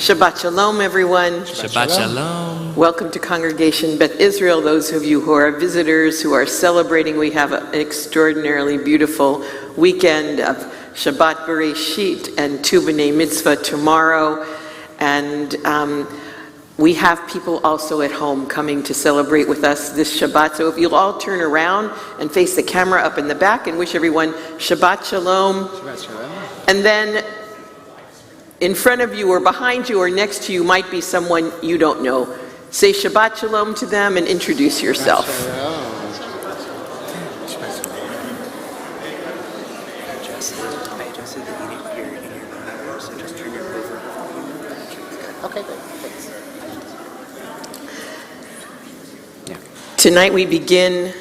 Shabbat Shalom, everyone. Shabbat Shalom. Welcome to Congregation Beth Israel. Those of you who are visitors, who are celebrating, we have an extraordinarily beautiful weekend of Shabbat Bereshit and Tu B'nai Mitzvah tomorrow. And we have people also at home coming to celebrate with us this Shabbat. So if you'll all turn around and face the camera up in the back and wish everyone Shabbat Shalom. Shabbat Shalom. And then in front of you or behind you or next to you might be someone you don't know. Say Shabbat Shalom to them and introduce yourself. Tonight we begin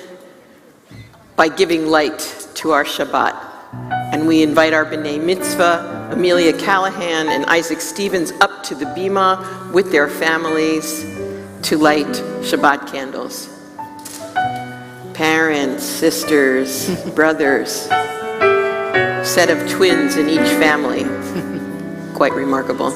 by giving light to our Shabbat. And we invite our B'nai Mitzvah, Amelia Callahan and Isaac Stevens, up to the bima with their families to light Shabbat candles. Parents, sisters, brothers, set of twins in each family. Quite remarkable.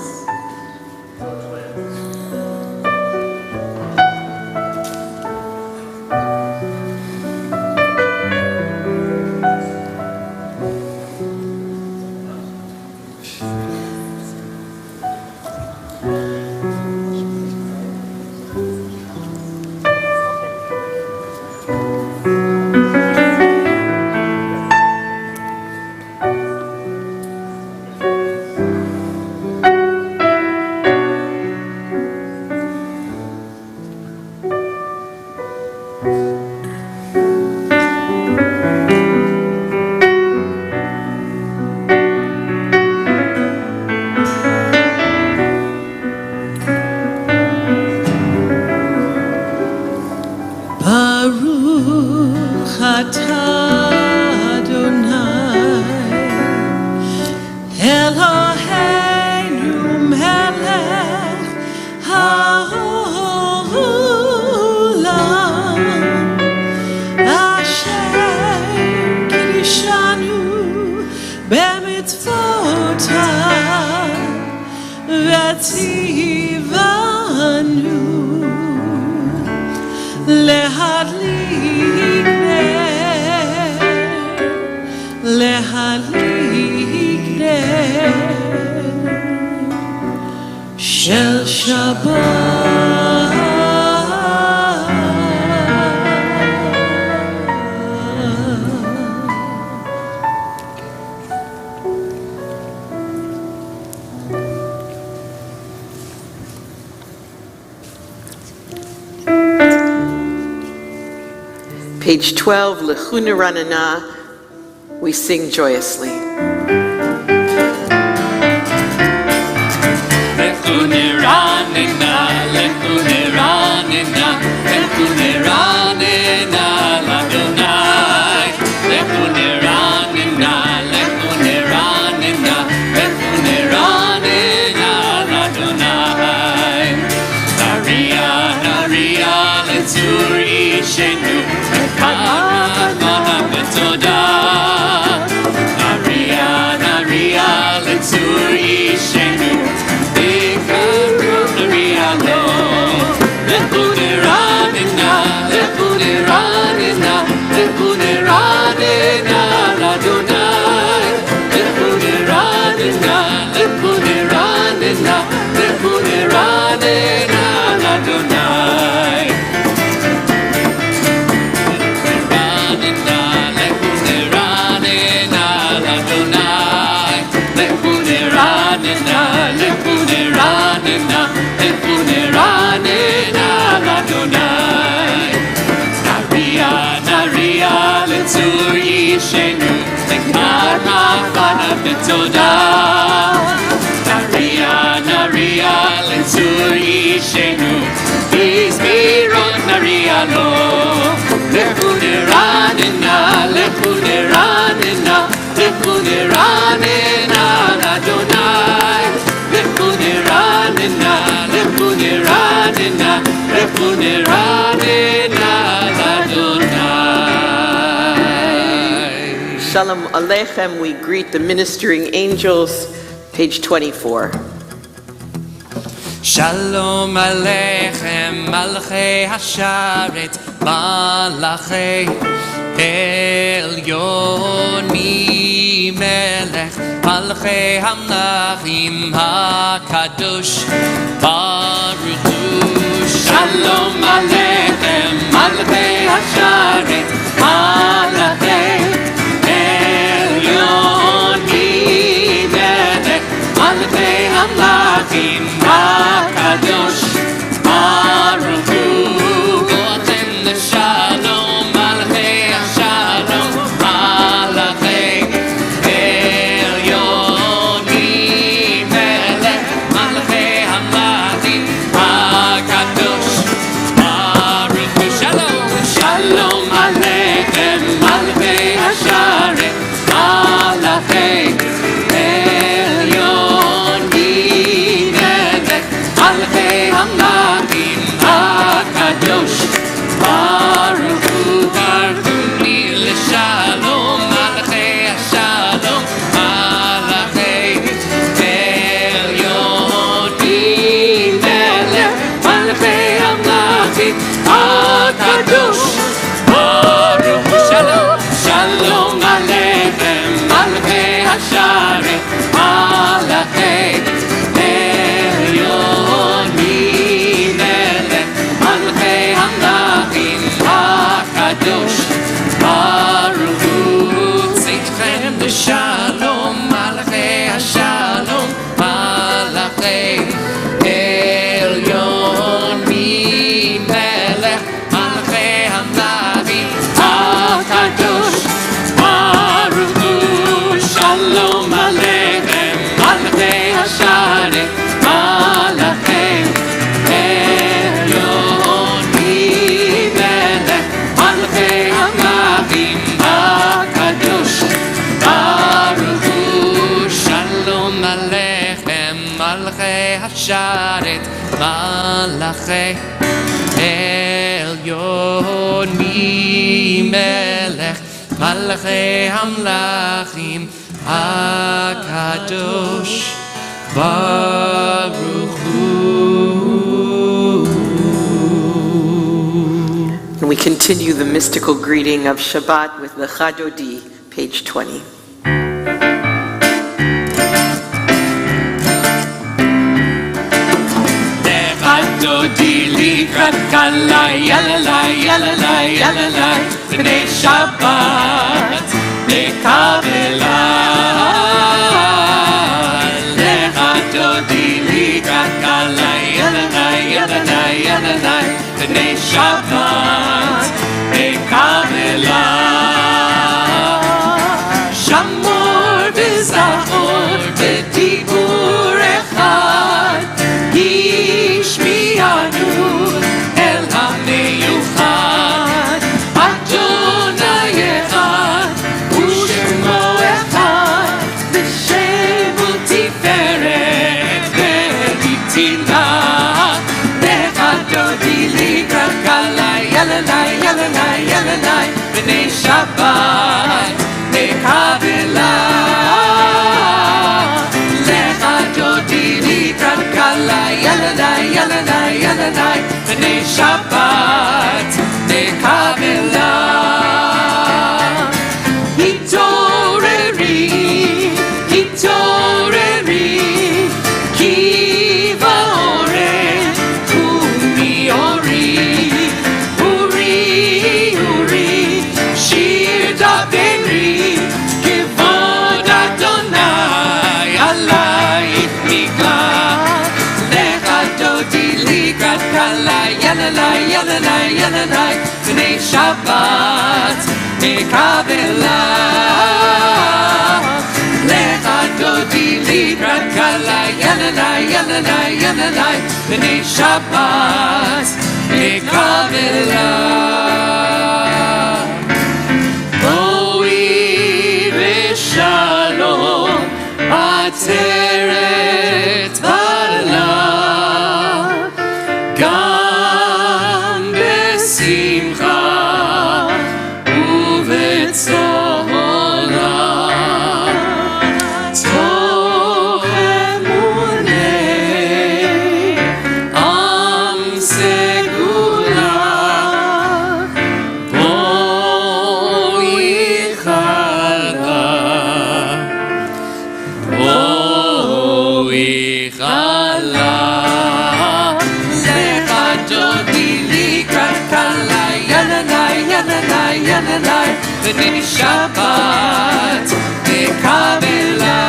Page 12, Lechuna Ranana, we sing joyously. Lechuna Ranana, Lechuna Ranana, Lechuna Ranana, Ladonai. Lechuna Ranana, Lechuna Ranana, Lechuna Ranana, Ladonai. Naria, Naria, Letzuri Shenu. Naria, Naria, Letsuri Shenu, Naria lo, Lepuneranina, Lepuneranina, Lepuneranina, Ladonai, Lepuneranina, Lepuneranina, Lepuneranina, Ladonai. Naria, Naria, Letzuri Shenu, Lekar Mafana Betoda. Naria, Arialo. Lechuneranina, lechuneranina, lechuneranina Adonai. Lechuneranina, lechuneranina, lechuneranina Adonai. Shalom Aleichem, we greet the ministering angels, page 24. Shalom Aleichem, Malchei Hasharet, Malachei Elyon Melech, Malchei Hamlachim HaKadosh Baruch Hu. Shalom Aleichem, Malchei Hasharet, Malachei Elyon Melech, Malchei Hamlachim HaKadosh Baruch Hu. Goten Shalom, Malchei Shalom, Malchei Elyon Melech, Malchei Hamlachim HaKadosh Baruch Hu. Shalom, Shalom Aleichem, Malchei Hasharet, Malchei Elyon Melech, Malchei Hamlachim HaKadosh Baruch Hu. Barchuni l'shalom, Malchei Shalom, Malchei Elyon Melech, Malchei Hamlachim HaKadosh Baruch Hu. Shalom, Shalom Aleichem, Malchei Hasharet, Malchei Elyon Melech, Malchei Hamlachim HaKadosh Baruch Hu. Tzidchem l'shalom, Malchei Hashalom, Malchei Elyon Melech, Malchei Hamlachim HaKadosh Baruch Hu. Shalom Aleichem, Malchei Hasharet, Malchei Elyon Melech, Malchei Hamlachim HaKadosh Baruch Hu. Shalom Aleichem, Malchei Hasharet, Malchei Elyon Melech, Malchei Hamlachim HaKadosh Baruch Hu. And we continue the mystical greeting of Shabbat with the Chadodi, page 20. Chadodi likrat kalai, yalalai, yalalai, yalalai, b'nei Shabbat, b'kavelai. Chadodi likrat kalai, yalalai, yalalai, yalalai, b'nei Shabbat, b'kavelai. Shamor v'zachor v'dibur echad, Yishmianu el ha-meyuchad, Adonai echad, u'shemo echad, v'shem u'tiferet ve'nitinah. Lechadodi likrat kalai, yalalai, yalalai, yalalai, b'nei Shabbat, b'kavelai. Lechadodi likrat kalai, yalalai, yalalai, yalalai, b'nei Shabbat, b'kavelai. Hitoreri, hitoreri, ki va'oreh, umi ori, uri, uri, shir daberi, kivod Adonai, alai itmigla. Lechadodi likrat kalai, yalalai, yalalai, yalalai, b'nei Shabbat, b'kavelai. Lechadodi likrat kalai, yalalai, yalalai, yalalai, b'nei Shabbat, נקבלה. בואי בשלום עצרת בעלה, גם בשמחה ובצהלה. תוך אמוני עם סגולה, בואי חלה, בואי חלה. לך דודי לקראת כלה, יללי, יללי, יללי, בני שבת נקבלה.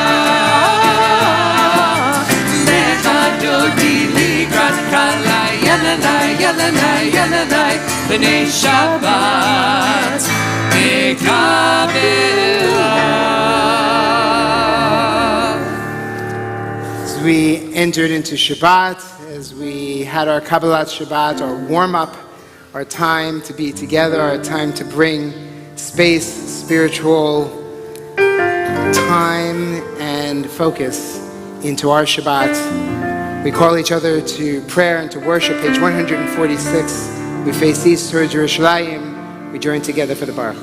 לך דודי לקראת כלה, יללי, יללי, יללי, בני שבת נקבלה. As we entered into Shabbat, as we had our Kabbalat Shabbat, our warm-up, our time to be together, our time to bring space, spiritual time and focus into our Shabbat. We call each other to prayer and to worship. Page 146, we face east towards Yerushalayim. We join together for the Baruch.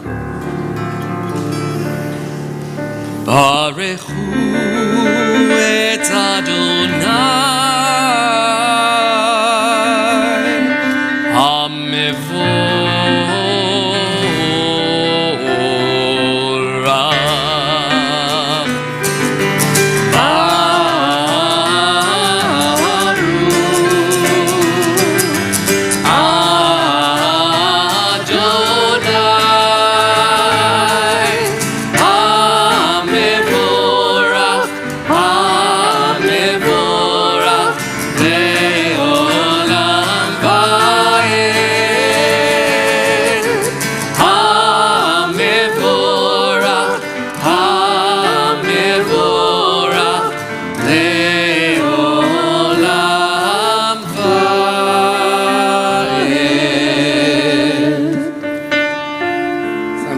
ברכו את אדוני המבורך.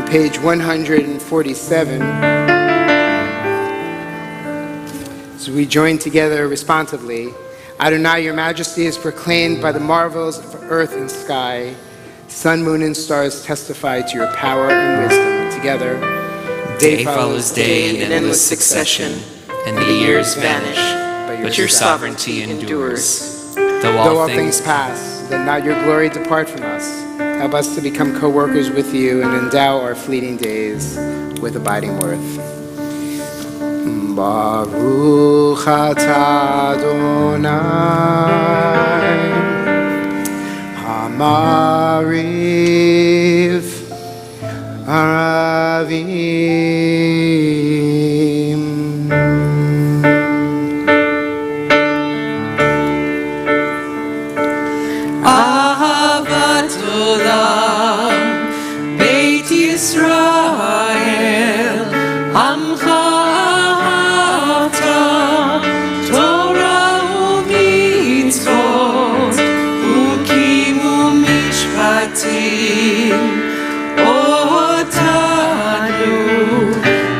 Page 147. So we join together responsively. Adonai, your majesty is proclaimed by the marvels of earth and sky. Sun, moon, and stars testify to your power and wisdom. Together, Day follows day in endless succession, and the years vanish, but your sovereignty endures. Though all things pass, let not your glory depart from us. Help us to become co-workers with you and endow our fleeting days with abiding worth. Baruch atah Adonai Hamariv Aravim. Ahavat olam, Beth Israel, Amcha ahavta, Torah u'mitzvot, Chukim u'mishpatim, Otanu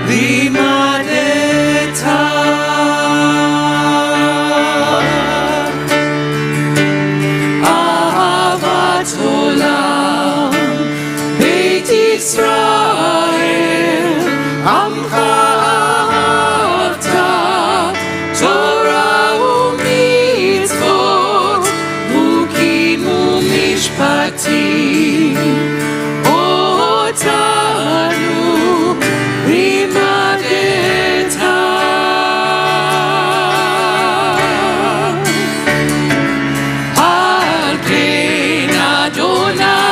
limadeta. Israel, Amcha ahavta, Torah u'mitzvot, Chukim u'mishpatim, Otanu limadeta. Al ken Adonai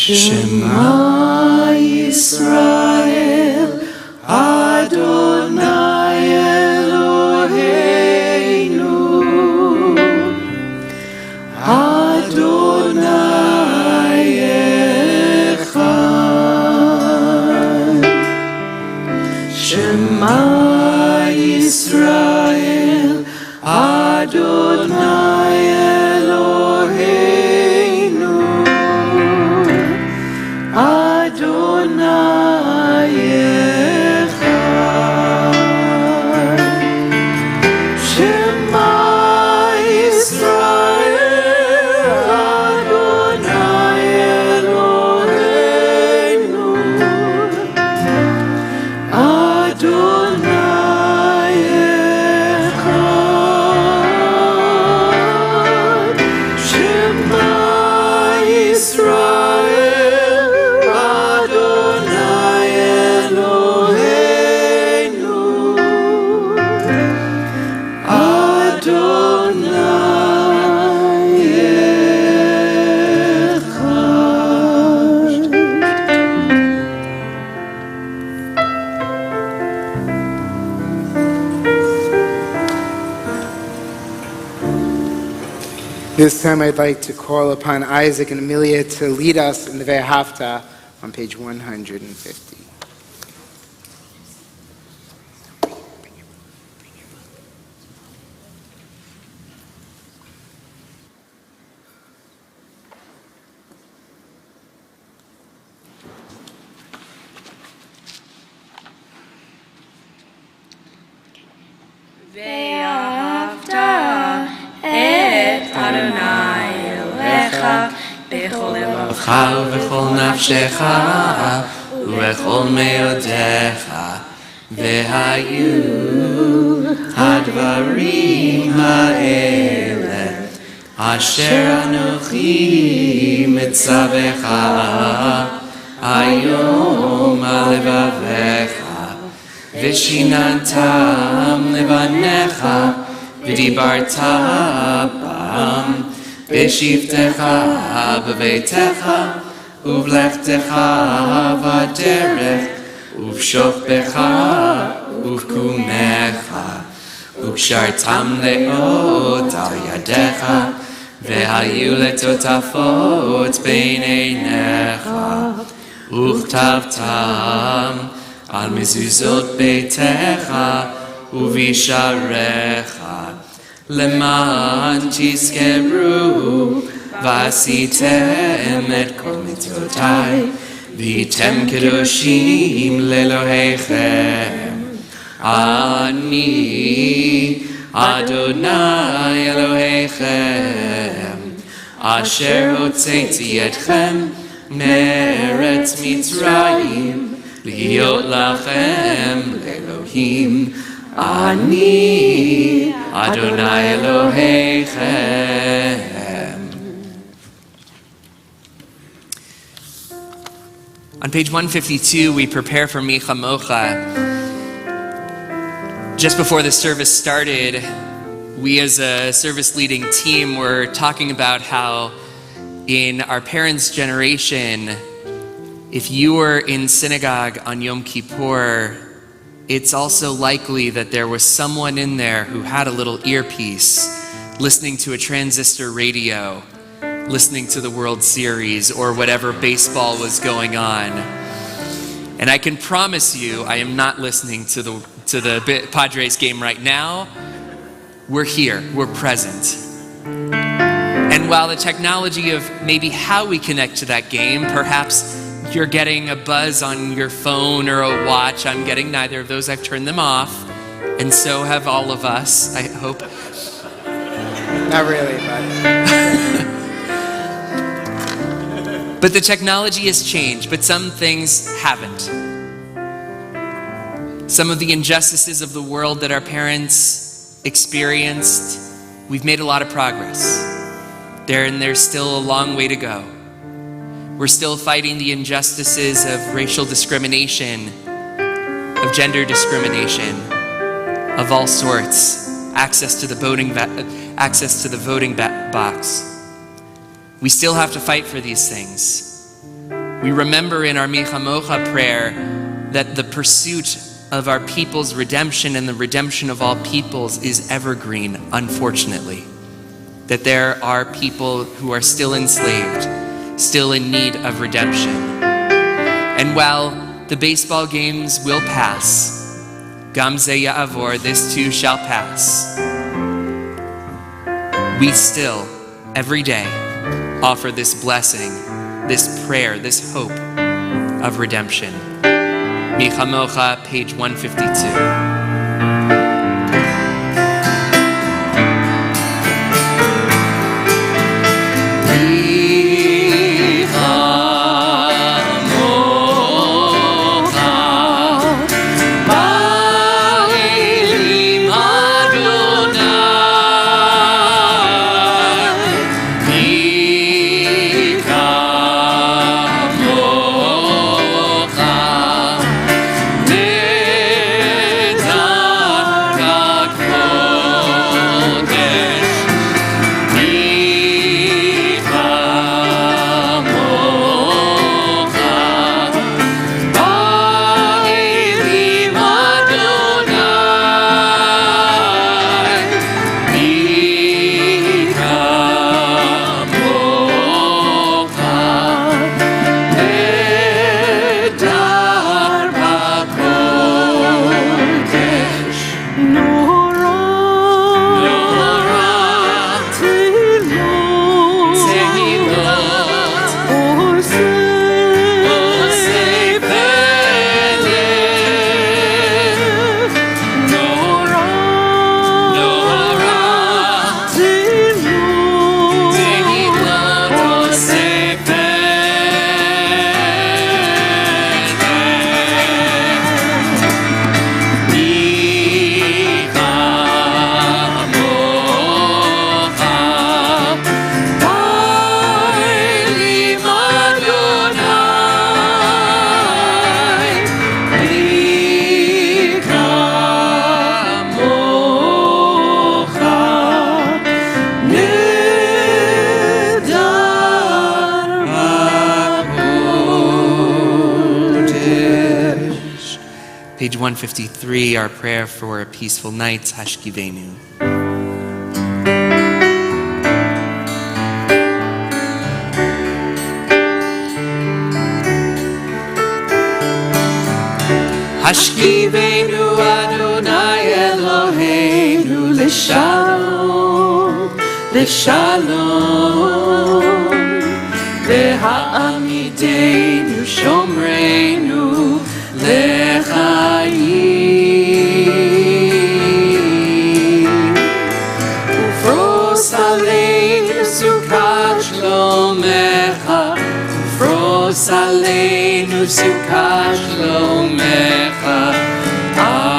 Shema Yisrael, Adonai Eloheinu, Adonai Echad. Shema Yisrael, Adonai Eloheinu, Adonai Echad. Shema Yisrael, Adonai Eloheinu, Adonai Echad. Shema Yisrael, Adonai Eloheinu, Adonai Echad. This time I'd like to call upon Isaac and Amelia to lead us in the Ve'ahavta on page 150. ואהבת את אדוני אלוהיך בכל לבבך ובכל נפשך ובכל מאודיך, והיו הדברים האלה אשר אנוכי מצווך היום על לבביך, ושיננתם לבניך, ודיברת בם בשבתך בביתך, ובלכתך בדרך, ובשוכבך ובקומך, וקשרתם לאות על ידיך, והיו לטוטפות בין עיניך, וכתבתם על מזוזות ביתך ובשעריך, למען תזכרו ועשיתם את כל מצוותיי, והייתם קדושים לאלוהיכם. אני אדוני אלוהיכם, אשר הוצאתי אתכם מארץ מצרים, להיות לכם לאלוהים. אני אדוני אלוהיכם. On page 152, we prepare for Micha Mocha. Just before the service started, we as a service leading team were talking about how in our parents' generation, if you were in synagogue on Yom Kippur, it's also likely that there was someone in there who had a little earpiece, listening to a transistor radio, listening to the World Series or whatever baseball was going on. And I can promise you, I am not listening to the Padres game right now. We're here, we're present. And while the technology of maybe how we connect to that game, perhaps you're getting a buzz on your phone or a watch. I'm getting neither of those. I've turned them off. And so have all of us, I hope. Not really, but... But the technology has changed, but some things haven't. Some of the injustices of the world that our parents experienced, we've made a lot of progress. There's still a long way to go. We're still fighting the injustices of racial discrimination, of gender discrimination, of all sorts, access to the voting box. We still have to fight for these things. We remember in our Michamocha prayer that the pursuit of our people's redemption and the redemption of all peoples is evergreen, unfortunately. That there are people who are still enslaved, still in need of redemption. And while the baseball games will pass, Gam ze ya'avor, this too shall pass, we still, every day, offer this blessing, this prayer, this hope of redemption. Michamocha, page 152. Page 153, our prayer for a peaceful night, Hashkivenu. Hashkivenu Adonai Eloheinu l'shalom, l'shalom, v'ha'amidenu shomreinu l'chaim, ufros aleinu sukat shlomecha, ufros aleinu sukat shlomecha. Adonai,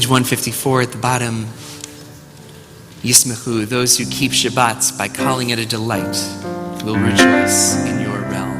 Page 154 at the bottom. Yismechu, those who keep Shabbat by calling it a delight, will rejoice in your realm.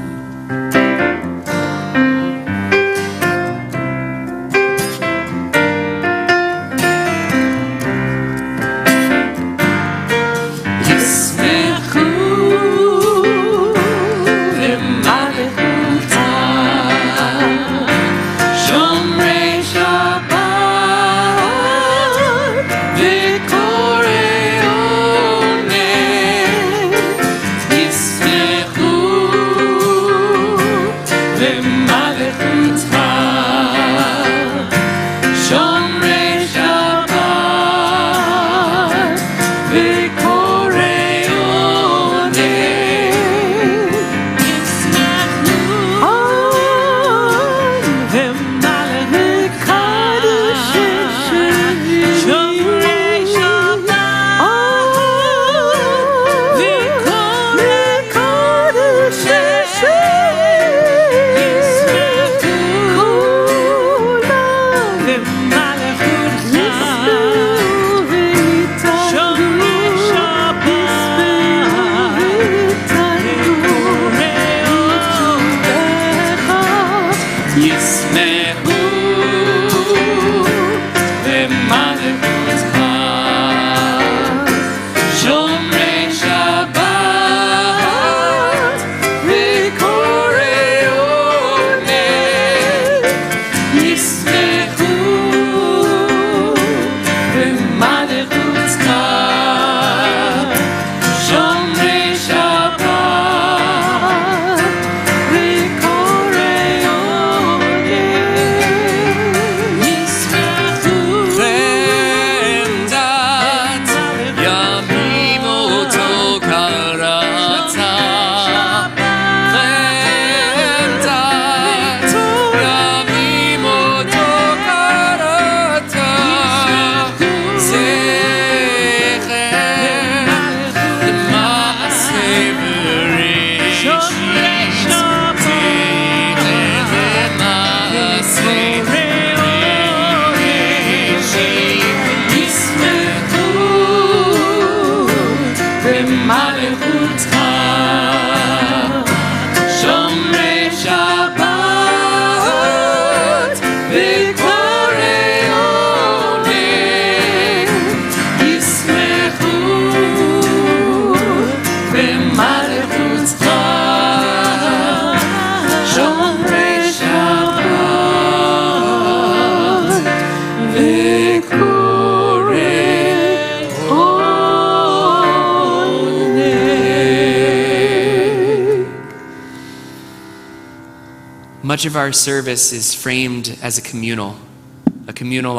Much of our service is framed as a communal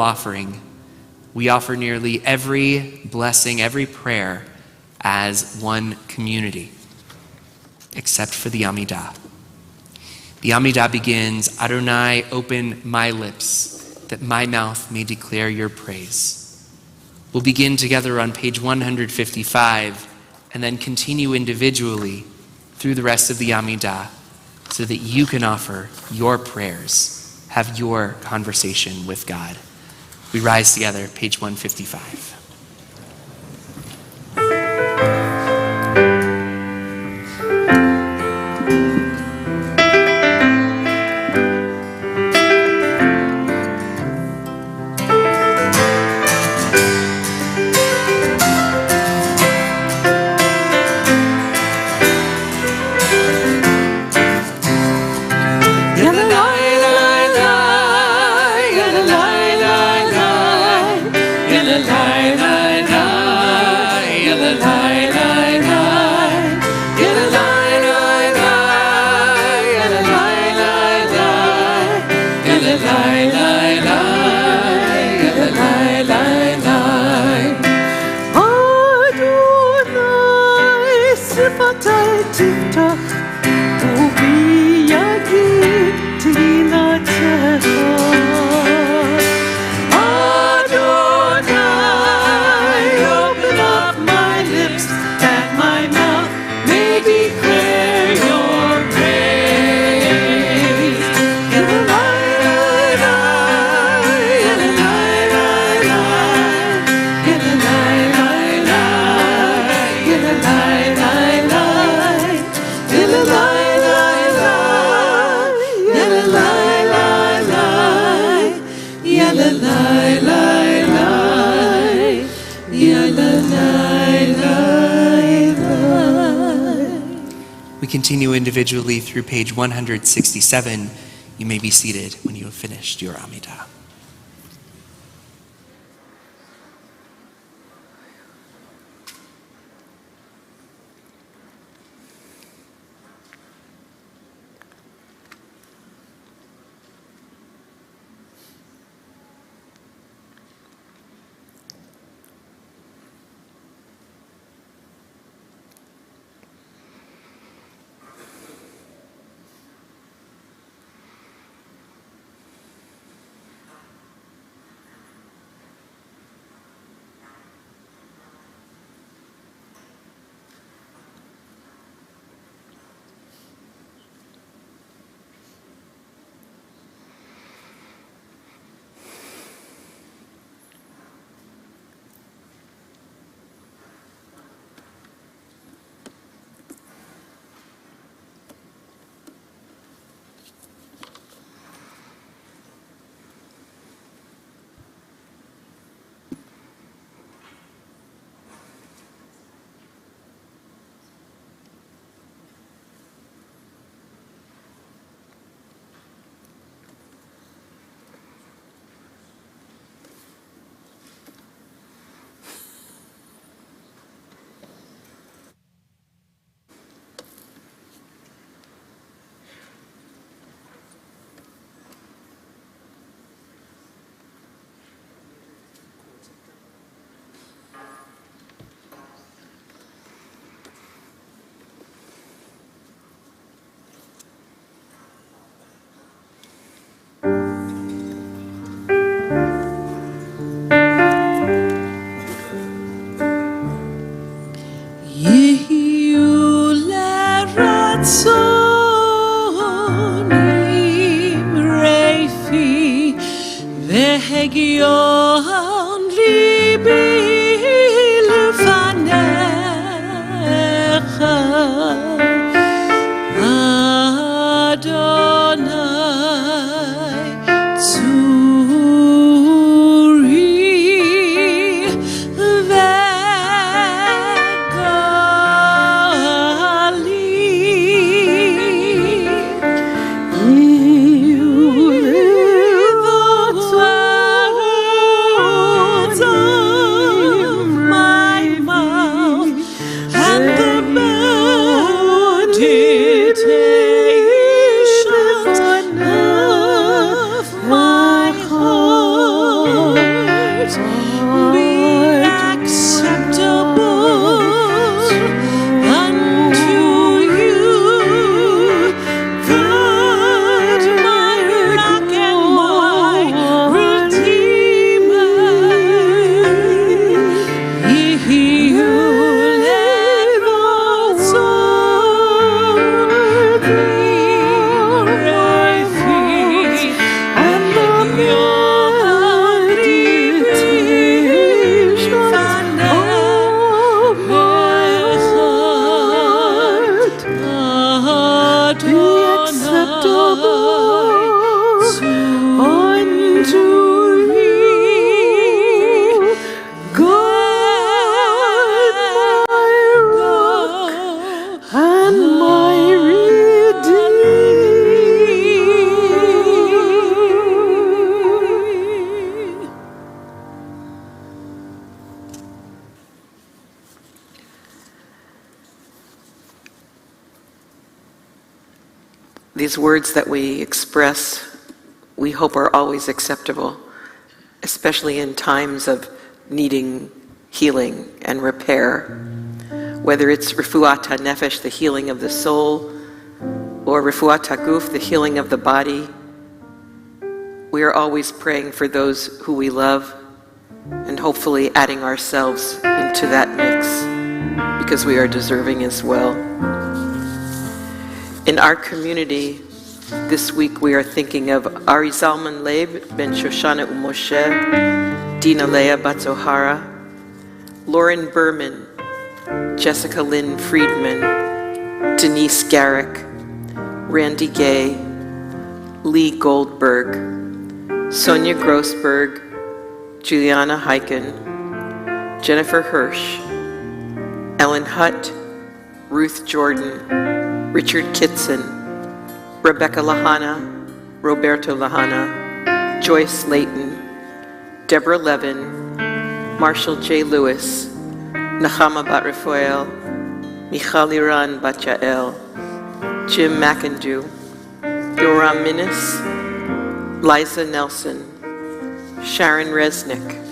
offering. We offer nearly every blessing, every prayer as one community, except for the Amidah. The Amidah begins, Adonai, open my lips, that my mouth may declare your praise. We'll begin together on page 155 and then continue individually through the rest of the Amidah, so that you can offer your prayers, have your conversation with God. We rise together, page 155. Light. We continue individually through page 167. You may be seated when you have finished your Amidah. These words that we express, we hope are always acceptable, especially in times of needing healing and repair. Whether it's refuat ha-nefesh, the healing of the soul, or refuat ha-guf, the healing of the body, we are always praying for those who we love and hopefully adding ourselves into that mix because we are deserving as well. In our community, this week we are thinking of Ari Zalman Leib ben Shoshana Moshe, Dina Leah bat Zohara, Lauren Berman, Jessica Lynn Friedman, Denise Garrick, Randy Gay, Lee Goldberg, Sonia Grossberg, Juliana Heiken, Jennifer Hirsch, Ellen Hutt, Ruth Jordan, Richard Kitson, Rebecca Lahana, Roberto Lahana, Joyce Layton, Deborah Levin, Marshall J. Lewis, Nahama Bat Raphael, Michal Iran Bat Yael, Jim McIndoe, Yoram Minis, Liza Nelson, Sharon Resnick,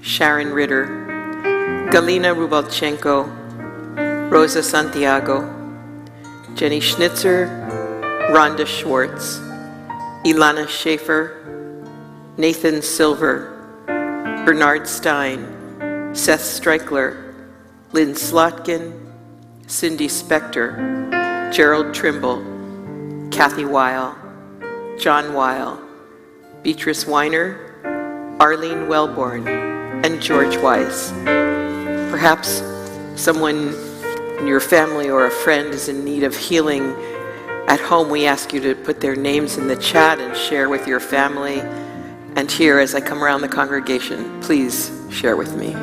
Sharon Ritter, Galina Rubalchenko, Rosa Santiago, Jenny Schnitzer, Rhonda Schwartz, Ilana Schaefer, Nathan Silver, Bernard Stein, Seth Streichler, Lynn Slotkin, Cindy Spector, Gerald Trimble, Kathy Weil, John Weil, Beatrice Weiner, Arlene Wellborn, and George Wise. Perhaps someone in your family or a friend is in need of healing. At home, we ask you to put their names in the chat and share with your family. And here, as I come around the congregation, please share with me.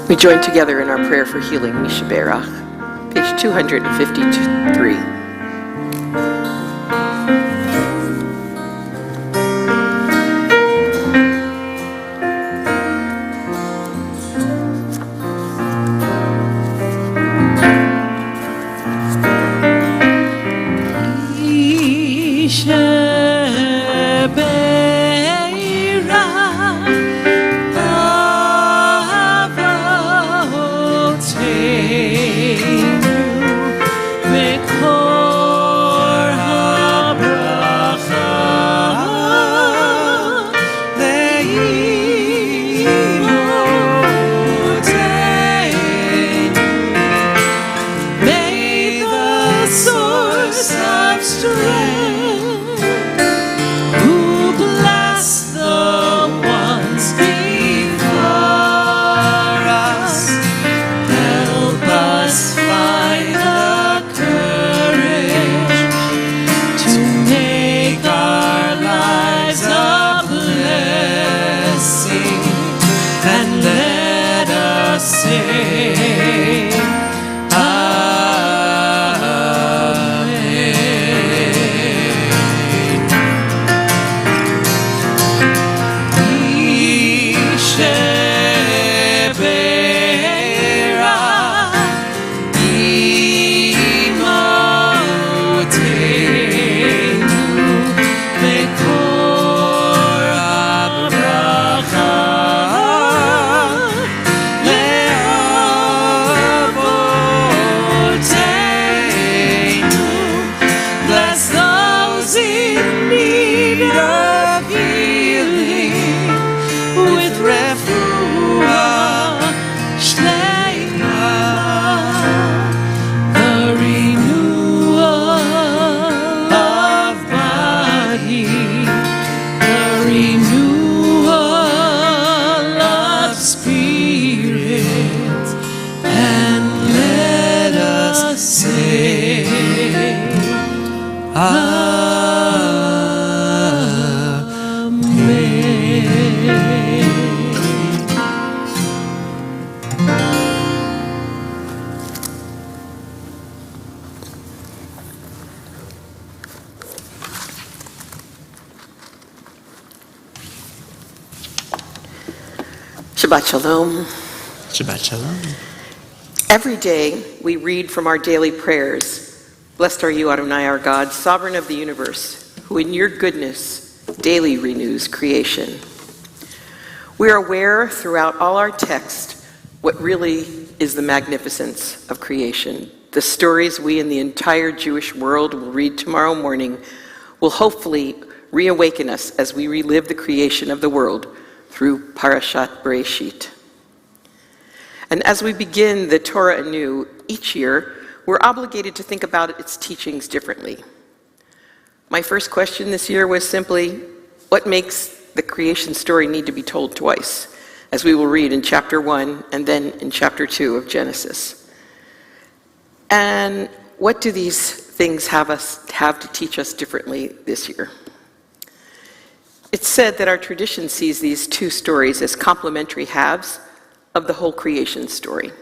We join together in our prayer for healing, Mishaberach, page 253. Shabbat Shalom. Shabbat Shalom. Every day we read from our daily prayers, "Blessed are you, Adonai, our God, sovereign of the universe, who in your goodness daily renews creation." We are aware throughout all our text what really is the magnificence of creation. The stories we and the entire Jewish world will read tomorrow morning will hopefully reawaken us as we relive the creation of the world through Parashat Bereshit. And as we begin the Torah anew each year, we're obligated to think about its teachings differently. My first question this year was simply, what makes the creation story need to be told twice, as we will read in chapter 1 and then in chapter 2 of Genesis? And what do these things have to teach us differently this year? It's said that our tradition sees these two stories as complementary halves of the whole creation story,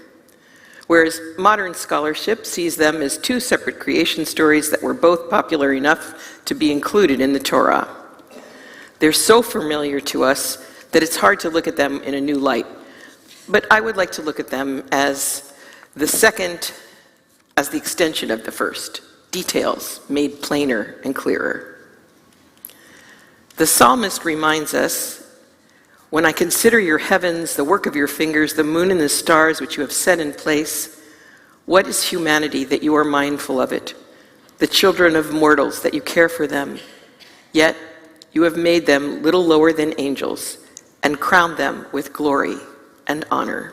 whereas modern scholarship sees them as two separate creation stories that were both popular enough to be included in the Torah. They're so familiar to us that it's hard to look at them in a new light, but I would like to look at them as the second, as the extension of the first, details made plainer and clearer. The psalmist reminds us, "When I consider your heavens, the work of your fingers, the moon and the stars which you have set in place, what is humanity that you are mindful of it? The children of mortals that you care for them. Yet you have made them little lower than angels and crowned them with glory and honor."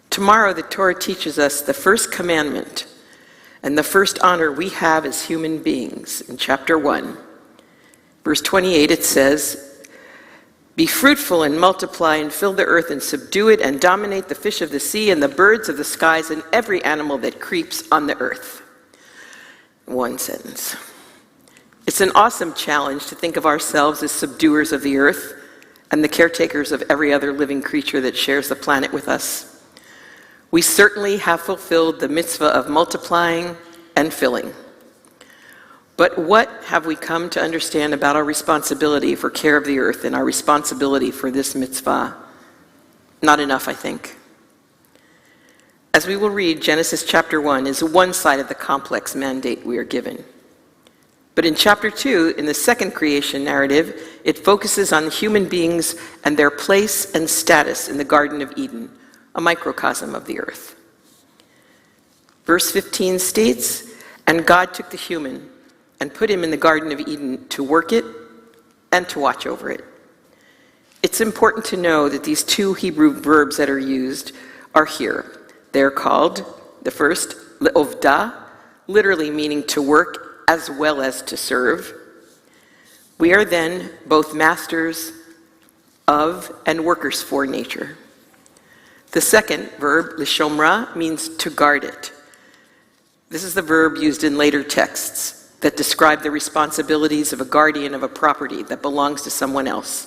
Tomorrow the Torah teaches us the first commandment and the first honor we have as human beings in chapter 1. Verse 28, it says, "Be fruitful and multiply and fill the earth and subdue it and dominate the fish of the sea and the birds of the skies and every animal that creeps on the earth." One sentence. It's an awesome challenge to think of ourselves as subduers of the earth and the caretakers of every other living creature that shares the planet with us. We certainly have fulfilled the mitzvah of multiplying and filling. But what have we come to understand about our responsibility for care of the earth and our responsibility for this mitzvah? Not enough, I think. As we will read, Genesis chapter 1 is one side of the complex mandate we are given. But in chapter 2, in the second creation narrative, it focuses on human beings and their place and status in the Garden of Eden, a microcosm of the earth. Verse 15 states, "And God took the human and put him in the Garden of Eden to work it and to watch over it." It's important to know that these two Hebrew verbs that are used are here. They're called, the first, le'ovda, literally meaning to work as well as to serve. We are then both masters of and workers for nature. The second verb, lishomra, means to guard it. This is the verb used in later texts that describe the responsibilities of a guardian of a property that belongs to someone else.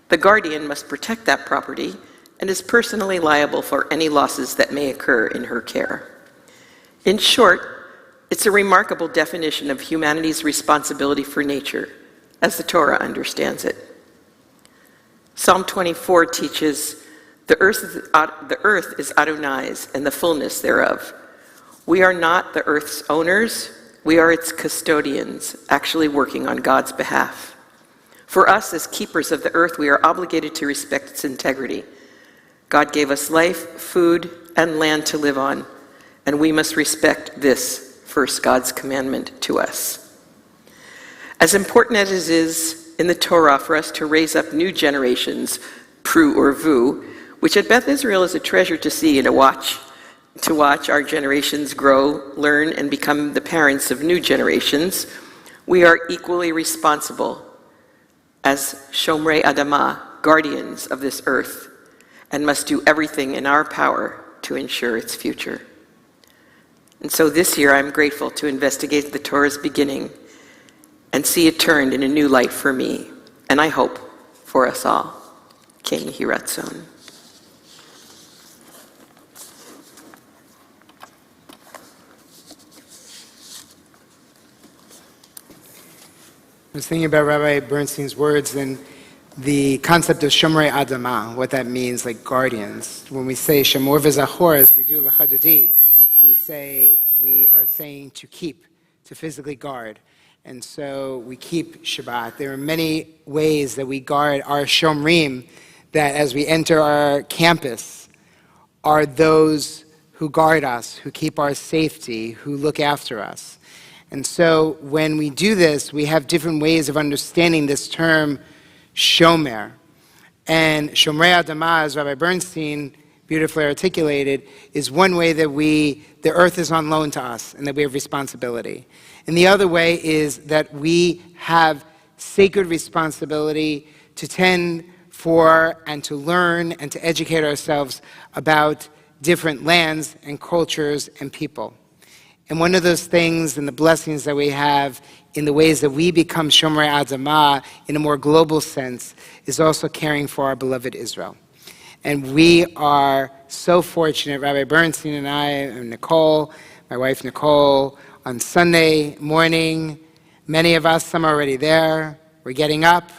The guardian must protect that property and is personally liable for any losses that may occur in her care. In short, it's a remarkable definition of humanity's responsibility for nature, as the Torah understands it. Psalm 24 teaches, the earth is Adonai's and the fullness thereof. We are not the earth's owners, we are its custodians, actually working on God's behalf. For us, as keepers of the earth, we are obligated to respect its integrity. God gave us life, food, and land to live on, and we must respect this first God's commandment to us. As important as it is in the Torah for us to raise up new generations, pru or vu, which at Beth Israel is a treasure to see and to watch our generations grow, learn, and become the parents of new generations, we are equally responsible as Shomrei Adamah, guardians of this earth, and must do everything in our power to ensure its future. And so this year I'm grateful to investigate the Torah's beginning and see it turned in a new light for me, and I hope for us all. Ken Yehi Ratzon. I was thinking about Rabbi Bernstein's words, and the concept of Shomrei Adama, what that means, like guardians. When we say Shamor v'Zachor, as we do L'chadodi, we are saying to keep, to physically guard. And so we keep Shabbat. There are many ways that we guard our Shomrim, that as we enter our campus, are those who guard us, who keep our safety, who look after us. And so when we do this, we have different ways of understanding this term, Shomer. And Shomrei Adama, as Rabbi Bernstein beautifully articulated, is one way that the earth is on loan to us and that we have responsibility. And the other way is that we have sacred responsibility to tend for and to learn and to educate ourselves about different lands and cultures and people. And one of those things and the blessings that we have in the ways that we become Shomrei Adama in a more global sense is also caring for our beloved Israel. And we are so fortunate, Rabbi Bernstein and I, and Nicole, my wife Nicole, on Sunday morning, many of us, some are already there, we're getting up,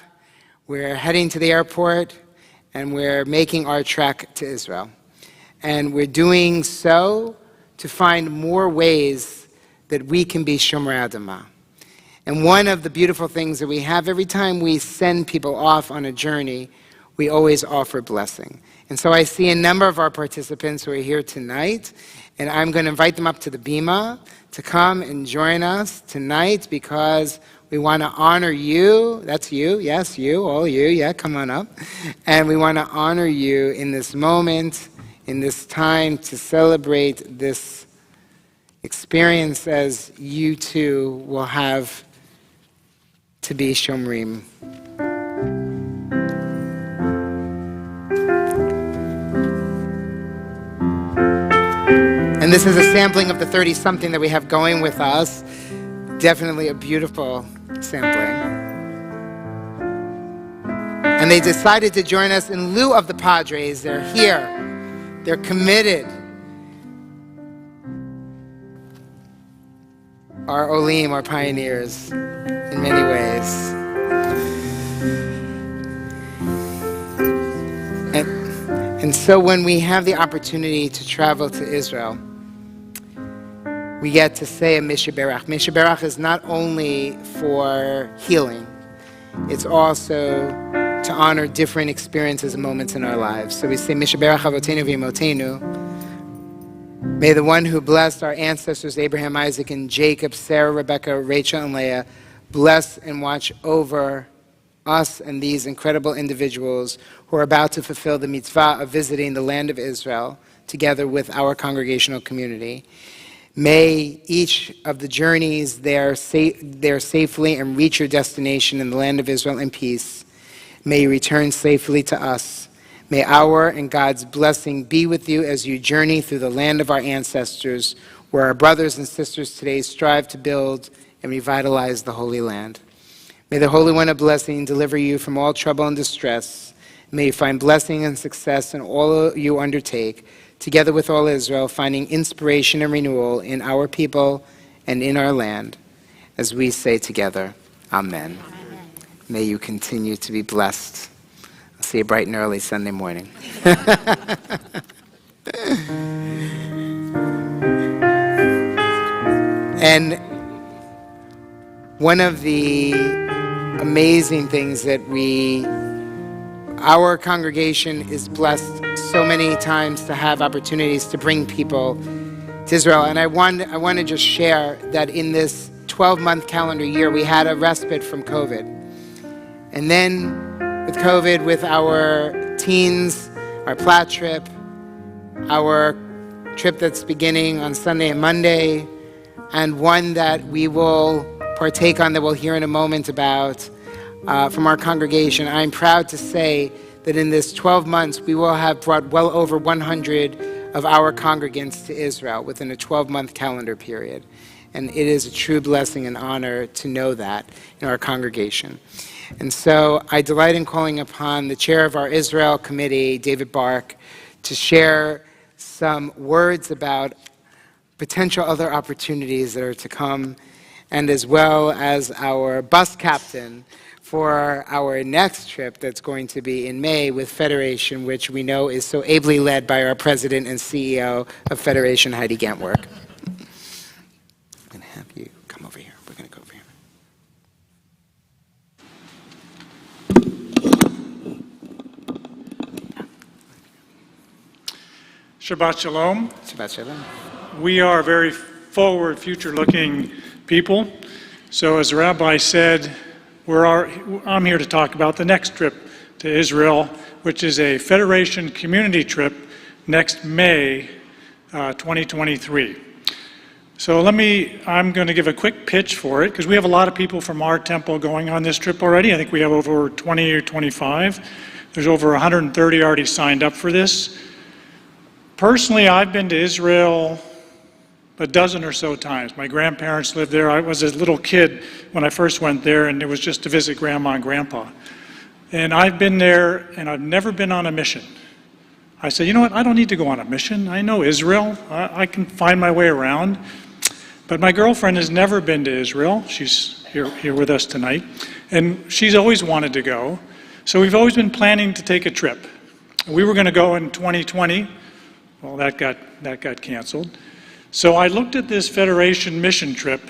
we're heading to the airport, and we're making our trek to Israel. And we're doing so to find more ways that we can be Shomrei Adama. And one of the beautiful things that we have, every time we send people off on a journey, we always offer blessing. And so I see a number of our participants who are here tonight, and I'm going to invite them up to the Bima to come and join us tonight because we want to honor you. That's you, yes, you, all you, yeah, come on up. And we want to honor you in this moment, in this time to celebrate this experience as you too will have to be Shomrim. And this is a sampling of the 30-something that we have going with us. Definitely a beautiful sampling. And they decided to join us in lieu of the Padres. They're here. They're committed. Our Olim, our pioneers, in many ways. And so when we have the opportunity to travel to Israel, we get to say a Mishaberach. Mishaberach is not only for healing, it's also to honor different experiences and moments in our lives. So we say Mishaberach Avotenu V'Imotenu. May the one who blessed our ancestors Abraham, Isaac, and Jacob, Sarah, Rebecca, Rachel, and Leah, bless and watch over us and these incredible individuals who are about to fulfill the mitzvah of visiting the land of Israel together with our congregational community. May each of the journeys there safely and reach your destination in the land of Israel in peace. May you return safely to us. May our and God's blessing be with you as you journey through the land of our ancestors, where our brothers and sisters today strive to build and revitalize the Holy Land. May the Holy One of Blessing deliver you from all trouble and distress. May you find blessing and success in all you undertake, together with all Israel, finding inspiration and renewal in our people and in our land, as we say together, Amen. Amen. May you continue to be blessed. I'll see you bright and early Sunday morning. And one of the amazing things that our congregation is blessed so many times to have opportunities to bring people to Israel. And I want to just share that in this 12-month calendar year, we had a respite from COVID. And then with COVID, with our teens, our Platt trip, our trip that's beginning on Sunday and Monday, and one that we will partake on that we'll hear in a moment about from our congregation, I'm proud to say that in this 12 months, we will have brought well over 100 of our congregants to Israel within a 12-month calendar period. And it is a true blessing and honor to know that in our congregation. And so I delight in calling upon the chair of our Israel committee, David Bark, to share some words about potential other opportunities that are to come, and as well as our bus captain for our next trip that's going to be in May with Federation, which we know is so ably led by our president and CEO of Federation, Heidi Gantwerk. I'm going to have you come over here. We're going to go over here. Shabbat Shalom. Shabbat Shalom. We are very forward, future-looking people. So as the rabbi said, I'm here to talk about the next trip to Israel, which is a Federation community trip next May 2023. So I'm going to give a quick pitch for it, because we have a lot of people from our temple going on this trip already. I think we have over 20 or 25. There's over 130 already signed up for this. Personally, I've been to Israel a dozen or so times. My grandparents lived there. I was a little kid when I first went there, and it was just to visit Grandma and Grandpa. And I've been there, and I've never been on a mission. I said, you know what, I don't need to go on a mission. I know Israel. I can find my way around. But my girlfriend has never been to Israel. She's here with us tonight. And she's always wanted to go. So we've always been planning to take a trip. We were going to go in 2020. Well, that got canceled. So I looked at this Federation mission trip,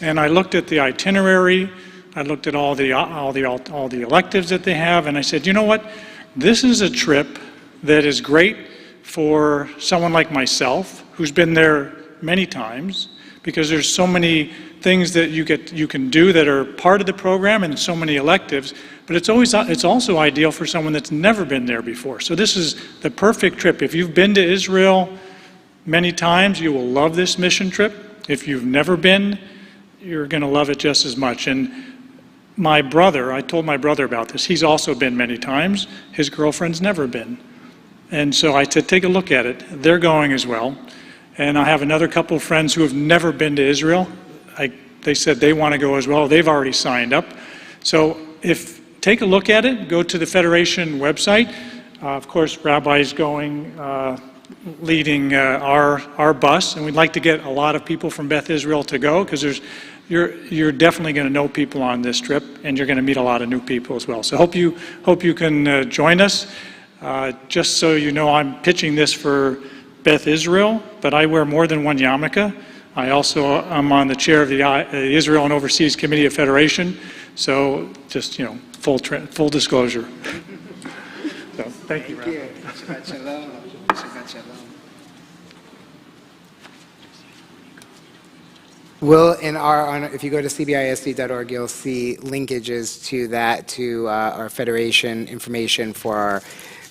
and I looked at the itinerary. I looked at all the electives that they have, and I said, you know what? This is a trip that is great for someone like myself, who's been there many times, because there's so many things that you can do that are part of the program, and so many electives. But it's also ideal for someone that's never been there before. So this is the perfect trip. If you've been to Israel many times, you will love this mission trip. If you've never been, you're going to love it just as much. And I told my brother about this. He's also been many times. His girlfriend's never been. And so I said, take a look at it. They're going as well. And I have another couple of friends who have never been to Israel. They said they want to go as well. They've already signed up. So take a look at it. Go to the Federation website. Of course, Rabbi's going, leading our bus, and we'd like to get a lot of people from Beth Israel to go, because you're definitely going to know people on this trip, and you're going to meet a lot of new people as well. So hope you can join us. Just so you know, I'm pitching this for Beth Israel, but I wear more than one yarmulke. I'm on the chair of the Israel and Overseas Committee of Federation. So just, full disclosure. So thank you. Shabbat Shalom. Shabbat Shalom. If you go to cbisd.org, you'll see linkages to our Federation information for our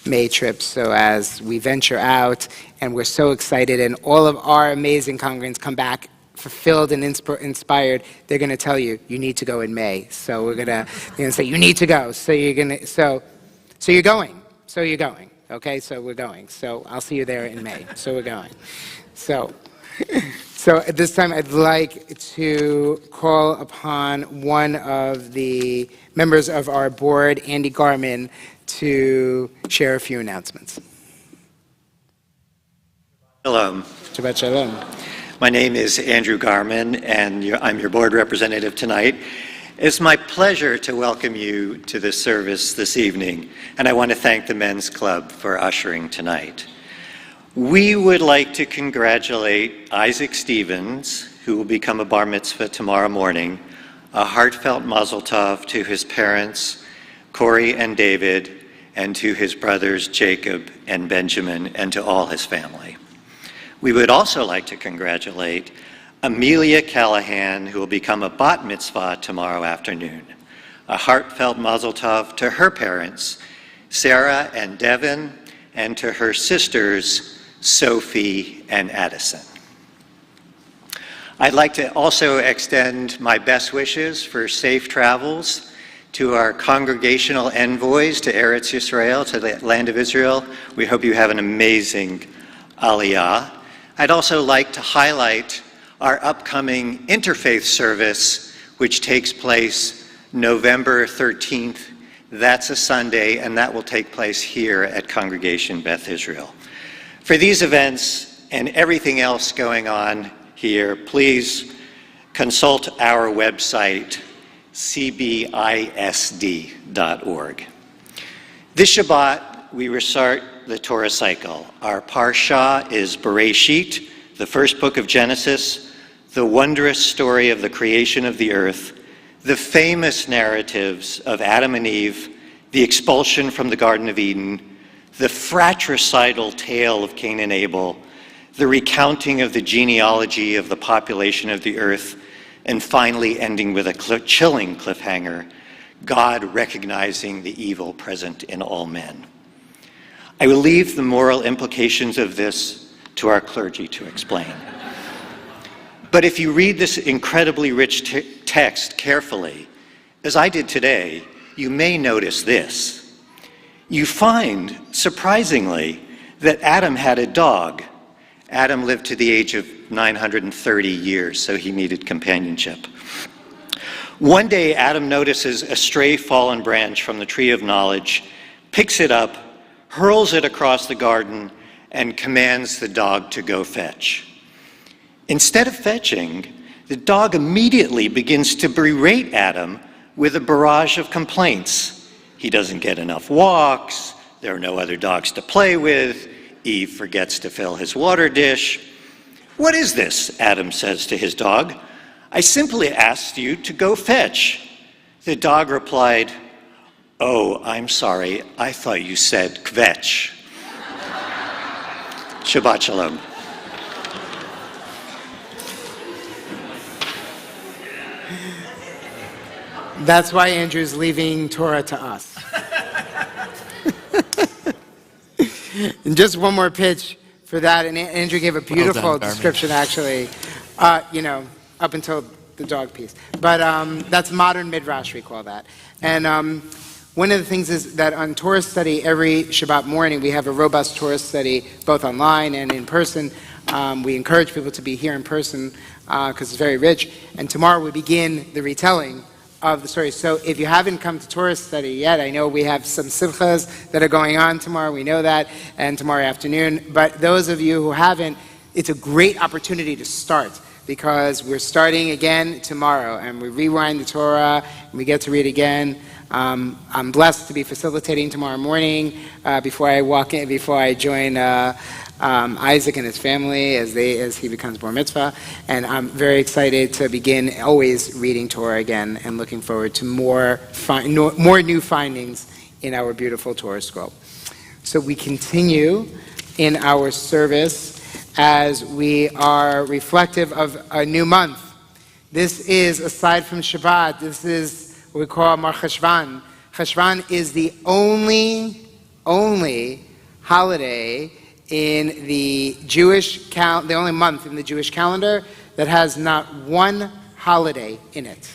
May trip. So as we venture out, and we're so excited, and all of our amazing congregants come back fulfilled and inspired, they're going to tell you need to go in May. So they're going to say you need to go. So you're going. So you're going. So you're going. Okay. So we're going. So I'll see you there in May. So we're going. So at this time, I'd like to call upon one of the members of our board, Andy Garman, to share a few announcements. Hello. Shabbat Shalom. My name is Andrew Garman, and I'm your board representative tonight. It's my pleasure to welcome you to this service this evening, and I want to thank the Men's Club for ushering tonight. We would like to congratulate Isaac Stevens, who will become a bar mitzvah tomorrow morning, a heartfelt mazel tov to his parents, Corey and David, and to his brothers Jacob and Benjamin, and to all his family. We would also like to congratulate Amelia Callahan, who will become a bat mitzvah tomorrow afternoon. A heartfelt mazel tov to her parents, Sarah and Devin, and to her sisters, Sophie and Addison. I'd like to also extend my best wishes for safe travels to our congregational envoys to Eretz Israel, to the land of Israel. We hope you have an amazing Aliyah. I'd also like to highlight our upcoming interfaith service, which takes place November 13th. That's a Sunday, and that will take place here at Congregation Beth Israel. For these events and everything else going on here, please consult our website, cbisd.org. This Shabbat, we recite the Torah cycle. Our parsha is Bereshit, the first book of Genesis, the wondrous story of the creation of the earth, the famous narratives of Adam and Eve, the expulsion from the Garden of Eden, the fratricidal tale of Cain and Abel, the recounting of the genealogy of the population of the earth, and finally ending with a chilling cliffhanger, God recognizing the evil present in all men. I will leave the moral implications of this to our clergy to explain. But if you read this incredibly rich text carefully, as I did today, you may notice this. You find, surprisingly, that Adam had a dog. Adam lived to the age of 930 years, so he needed companionship. One day, Adam notices a stray fallen branch from the tree of knowledge, picks it up, hurls it across the garden, and commands the dog to go fetch. Instead of fetching, the dog immediately begins to berate Adam with a barrage of complaints. He doesn't get enough walks, there are no other dogs to play with, Eve forgets to fill his water dish. "What is this?" Adam says to his dog. "I simply asked you to go fetch." The dog replied, "Oh, I'm sorry, I thought you said kvetch." Shabbat shalom. That's why Andrew's leaving Torah to us. And just one more pitch for that. And Andrew gave a beautiful description, actually, up until the dog piece. But that's modern midrash, we call that. And one of the things is that on Torah study, every Shabbat morning, we have a robust Torah study, both online and in person. We encourage people to be here in person because it's very rich. And tomorrow we begin the retelling of the story. So if you haven't come to Torah study yet, I know we have some simchas that are going on tomorrow, we know that, and tomorrow afternoon. But those of you who haven't, it's a great opportunity to start because we're starting again tomorrow and we rewind the Torah and we get to read again. I'm blessed to be facilitating tomorrow morning before I join Isaac and his family as he becomes bar mitzvah, and I'm very excited to begin always reading Torah again and looking forward to more new findings in our beautiful Torah scroll. So we continue in our service as we are reflective of a new month. This is, aside from Shabbat, this is what we call Mar Cheshvan. Cheshvan is the only holiday in the the only month in the Jewish calendar that has not one holiday in it.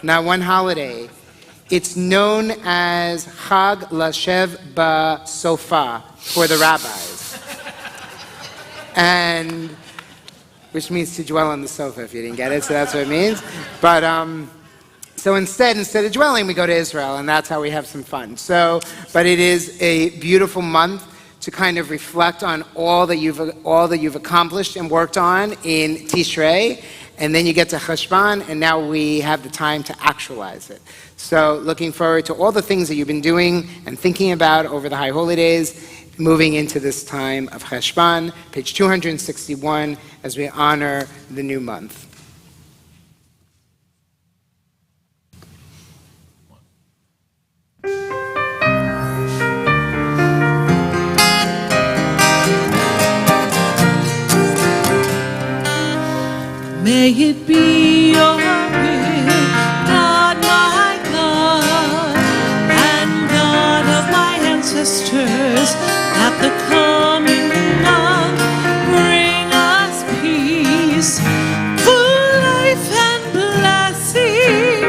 Not one holiday. It's known as Chag Lashev B'Sofa for the rabbis. And which means to dwell on the sofa if you didn't get it, so that's what it means. But so instead of dwelling, we go to Israel, and that's how we have some fun. But it is a beautiful month to kind of reflect on all that you've accomplished and worked on in Tishrei, and then you get to Cheshvan, and now we have the time to actualize it. So looking forward to all the things that you've been doing and thinking about over the high holy days, moving into this time of Cheshvan, page 261, as we honor the new month. May it be your will, God my God, and God of my ancestors, that the coming month bring us peace, full life and blessing.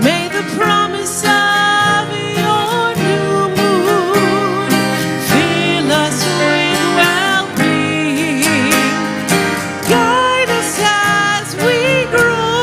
May the promise of your new moon fill us with well-being. Guide us as we grow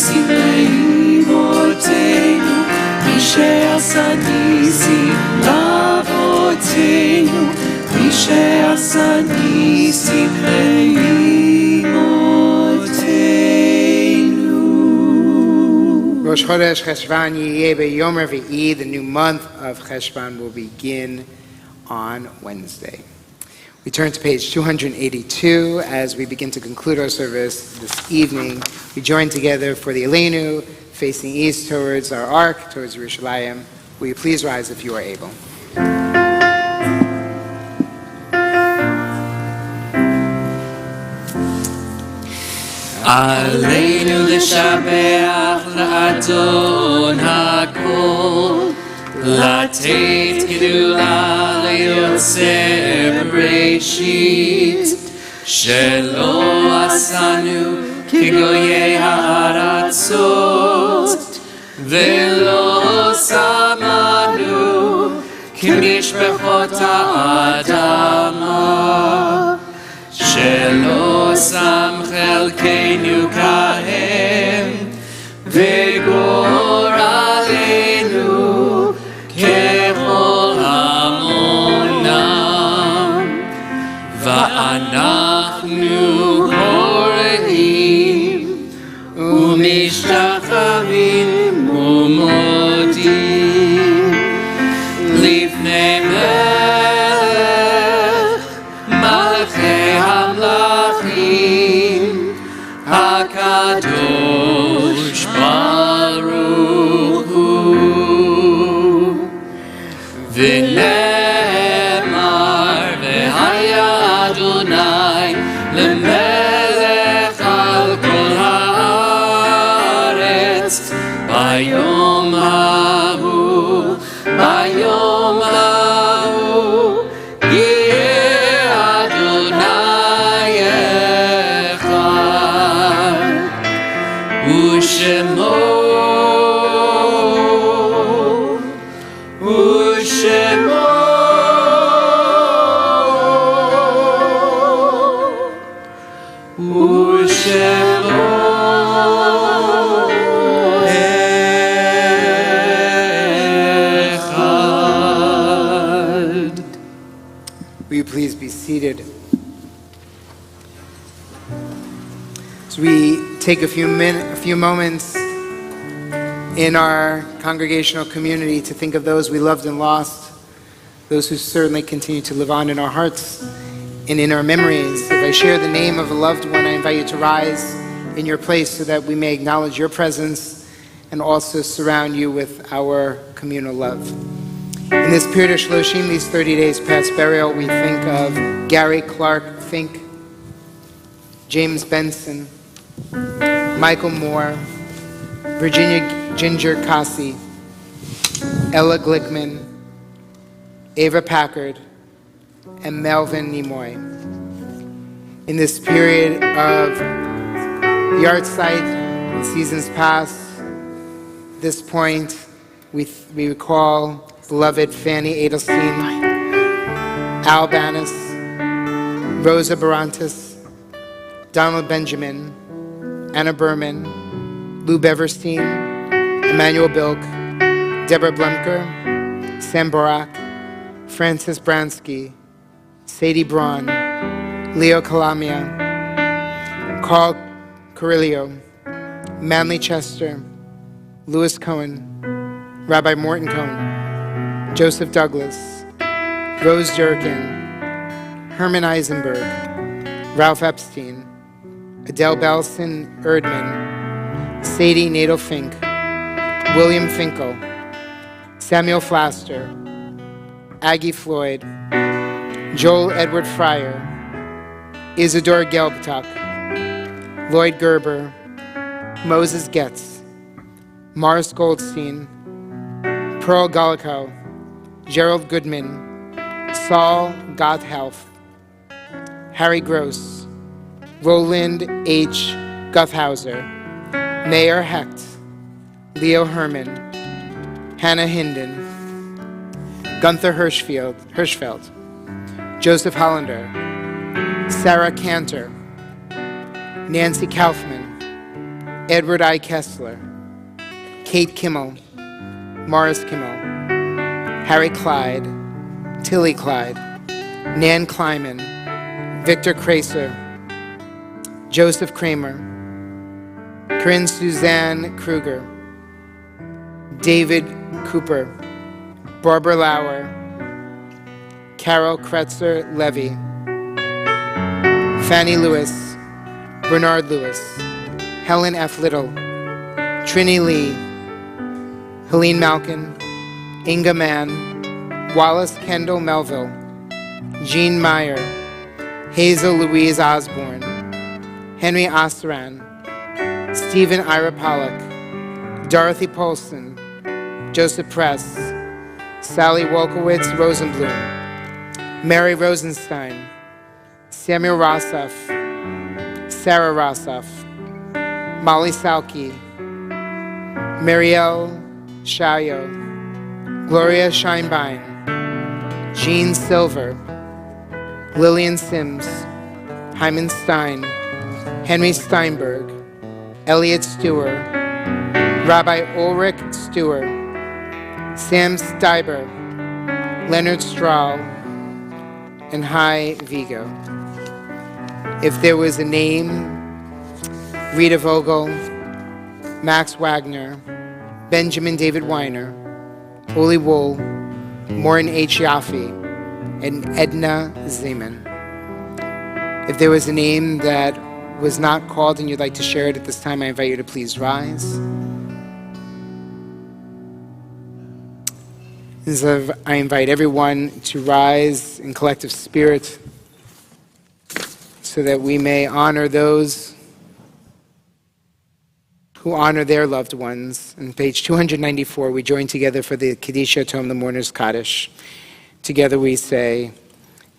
ניסים לאמותינו, מי שעשה ניסים לאבותינו, מי שעשה ניסים לאמותינו. Rosh Chodesh Cheshvan Yeh B'Yom Revi'i. The new month of Cheshvan will begin on Wednesday. We turn to page 282 as we begin to conclude our service this evening. We join together for the Elenu, facing east towards our ark, towards Yerushalayim. Will you please rise if you are able? עלינו לשבח לאדון הכל, לתת גדולה ליוצר בראשית, שלא עשנו כגויי הארצות, ולא שמנו כמשפחות האדמה, שלא שם חלקנו כהם, וגורלנו ככל המונם, ואנחנו קוראים ומשתחווים ומודים לפני מלך מלכי המלכים הקדוש ברוך הוא. ונאמר והיה אדוני למלך על כל הארץ ביום ההוא, ביום ההוא יהיה אדוני אחד, ושמו Will you please be seated? As we take a few moments in our congregational community to think of those we loved and lost, those who certainly continue to live on in our hearts and in our memories. If I share the name of a loved one, I invite you to rise in your place so that we may acknowledge your presence and also surround you with our communal love. In this period of Shloshim, these 30 days past burial, we think of Gary Clark Fink, James Benson, Michael Moore, Virginia Ginger Cassie, Ella Glickman, Ava Packard, and Melvin Nimoy. In this period of yard site in seasons past, at this point, we recall beloved Fanny Edelstein, Al Banis, Rosa Barantis, Donald Benjamin, Anna Berman, Lou Beverstein, Emmanuel Bilk, Deborah Blumker, Sam Barak, Francis Bransky, Sadie Braun, Leo Calamia, Carl Carrillo, Manley Chester, Louis Cohen, Rabbi Morton Cohen, Joseph Douglas, Rose Durkin, Herman Eisenberg, Ralph Epstein, Adele Belson Erdman, Sadie Nadel Fink, William Finkel, Samuel Flaster, Aggie Floyd, Joel Edward Fryer, Isidore Gelbtuck, Lloyd Gerber, Moses Getz, Morris Goldstein, Pearl Golico, Gerald Goodman, Saul Gotthelf, Harry Gross, Roland H. Guffhauser, Mayor Hecht, Leo Herman, Hannah Hinden, Gunther Hirschfeld, Joseph Hollander, Sarah Cantor, Nancy Kaufman, Edward I. Kessler, Kate Kimmel, Morris Kimmel, Harry Clyde, Tilly Clyde, Nan Kleiman, Victor Kraser, Joseph Kramer, Corinne Suzanne Kruger, David Cooper, Barbara Lauer, Carol Kretzer Levy, Fannie Lewis, Bernard Lewis, Helen F. Little, Trini Lee, Helene Malkin, Inga Mann, Wallace Kendall Melville, Jean Meyer, Hazel Louise Osborne, Henry Osteran, Stephen Ira Pollock, Dorothy Polson, Joseph Press, Sally Wolkowitz Rosenblum, Mary Rosenstein, Samuel Rossoff, Sarah Rossoff, Molly Salke, Marielle Shayo, Gloria Scheinbein, Jean Silver, Lillian Sims, Hyman Stein, Henry Steinberg, Elliot Stewart, Rabbi Ulrich Stewart, Sam Steiber, Leonard Strahl, and Hai Vigo. If there was a name, Rita Vogel, Max Wagner, Benjamin David Weiner, Uli Wool, Maureen H. Yaffe, and Edna Zeman. If there was a name that was not called and you'd like to share it at this time, I invite you to please rise. I invite everyone to rise in collective spirit so that we may honor those who honor their loved ones. On page 294, we join together for the Kaddish Tom, the mourner's Kaddish. Together we say,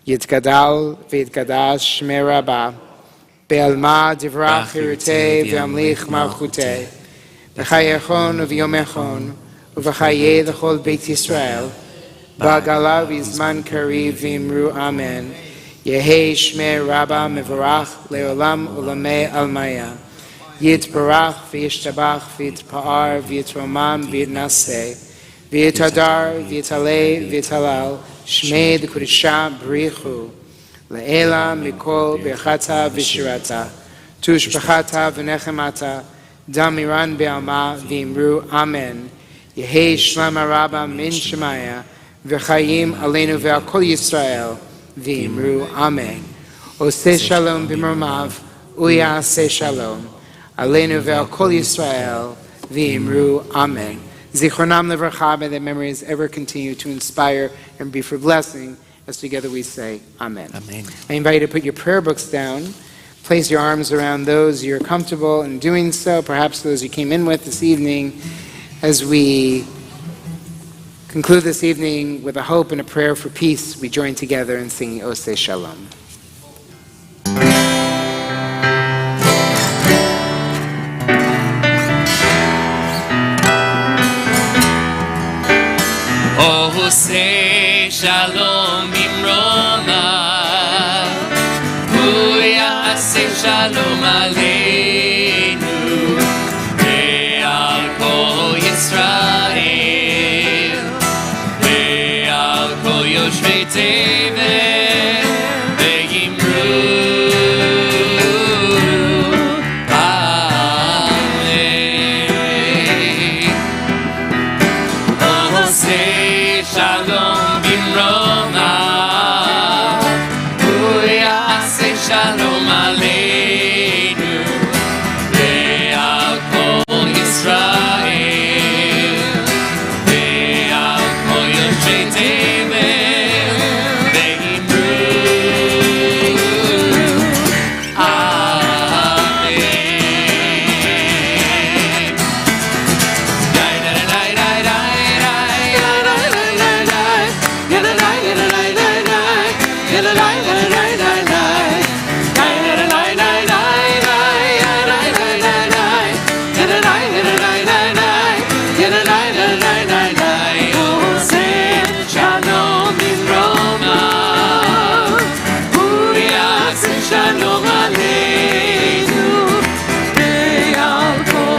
Yitgadal v'yitgadash shmei Rabbah, be'alma divrach hirutei v'amlich malchutei, v'chayechon v'yomechon, uv'chayei l'chol Beth Israel, ba'gala v'zman kariv v'imru amen, Yehei shmei Rabbah mevorach le'olam ulamei almaya, Yitbarach v'yishtabach v'yitpa'ar v'yitromam v'yitnaseh, v'yitadar v'yitalei v'yitalal, Shmei d'Kudisha B'richu, Le'ela Mikol B'chata V'shirata, Tushbachata V'nechemata, Damiran Be'alma V'imru Amen, Yehei Shlama Rabba Min Shemaya, V'chayim Aleinu Ve'al Kol Yisrael, V'imru Amen. Oseh Shalom B'mromav, Uyaseh Shalom, Aleinu Ve'al Kol Yisrael, V'imru Amen. Zichronam Levrcha, may their memories ever continue to inspire and be for blessing, as together we say, Amen. Amen. I invite you to put your prayer books down, place your arms around those you're comfortable in doing so, perhaps those you came in with this evening, as we conclude this evening with a hope and a prayer for peace. We join together in singing Oseh Shalom. Oseh Shalom Bimroma, Uyaseh Shalom Aleinu, Ve'al Kol Yisrael, Ve'al Kol Yoshvei Tevet, Ve'yimru Amen. Oseh Shalom Bimroma, Uyaseh Shalom Aleinu, Ve'al Kol Yisrael, Ve'al Kol Yoshvei Tevet, Ve'yimru Amen. Shalom Aleinu, Ve'al Kol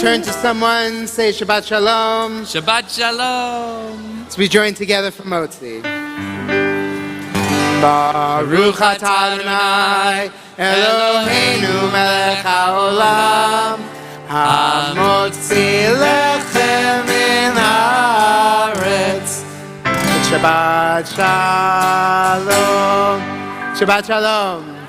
Turn to someone, say Shabbat Shalom. Shabbat Shalom. Let's be joined together for Motzi. Baruch atah Adonai Eloheinu melech haolam hamotzi lechem min haaretz. Shabbat Shalom. Shabbat Shalom.